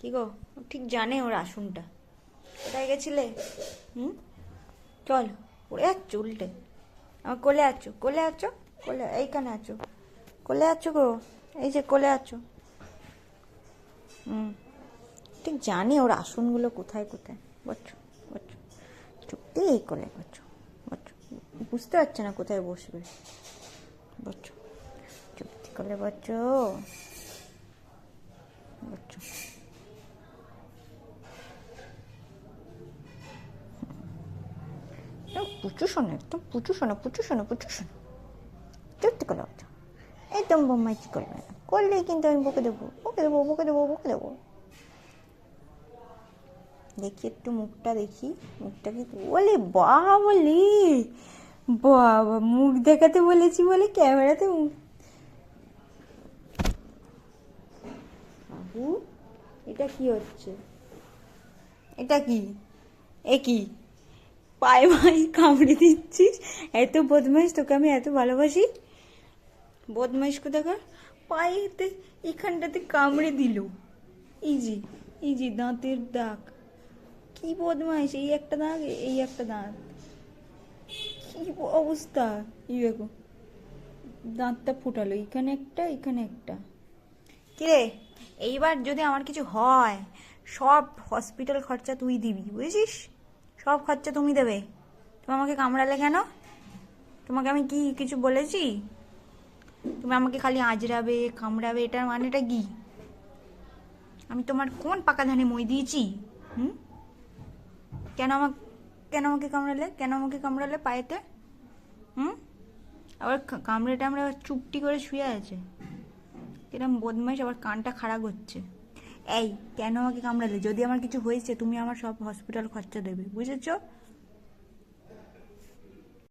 কি গো, ও ঠিক জানে ওর আসনটা। কোথায় গেছিলে? হুম, চল। ওরে আছো উল্টে, আমার কোলে আছো, কোলে আছো, কোলে এইখানে আছো, কোলে আছো গো, এই যে কোলে আছো। হুম, ঠিক জানি ওর আসনগুলো কোথায় কোথায়। বচ্চো, বচ্চো, চুপটি এই কোলে বচ্চো, বচ্চো। বুঝতে পারছে না কোথায় বসবে। বচ্চো, চুপটি কোলে বচ্চো, বচ্চো। পুচু শোনো, একদম পুচু শোনো, পুচু শোনো, পুচু শোনো। চুপটি কোলে বচ্চো, একদম বোম্মাইচি করবে না, করলেই কিন্তু আমি বকে দেবো, বকে দেবো, বকে দেবো, বকে দেবো। দেখি একটু মুখটা, দেখি মুখটা কি বলে। বলি বাবা, মুখ দেখাতে বলেছি বলে ক্যামেরাতে মুখ। বাবু, এটা কি হচ্ছে? এটা কি? এ কি? পায়ে মাই কামড়ে দিচ্ছিস? এত বদমাইশ, তোকে আমি এত ভালোবাসি। বদমাইশ কোথাকার। পায়েতে এখানটাতে কামড়ে দিল। ইজি, ইজি দাঁতের দাগ। কি বদমাইশ, এই একটা দাগ, এই একটা দাঁত। কি অবস্থা! এই দেখো, দাঁতটা ফুটালো, এখানে একটা, এখানে একটা। কিরে, এইবার যদি আমার কিছু হয়, সব হসপিটাল খরচা তুই দিবি, বুঝেছিস? সব খরচা তুমি দেবে। তুমি আমাকে কামড়ালে কেন? তোমাকে আমি কি কিছু বলেছি? তুমি আমাকে খালি আজরাবে, কামড়াবে, এটার মানেটা কি? আমি তোমার কোন পাকা ধানে মই দিয়েছি? হুম? কেন আমাকে, কেন আমাকে কামড়ালে, কেন আমাকে কামড়ালে পায়েতে? হুম? আবার কামড়ে টামড়ে আবার চুপটি করে শুয়ে আছে। কিরম বদমাইশ, আবার কানটা খাড়া করছে। এই, কেন আমাকে কামড়ালে? যদি আমার কিছু হয়েছে তুমি আমার সব হসপিটাল খরচা দেবে, বুঝেছো?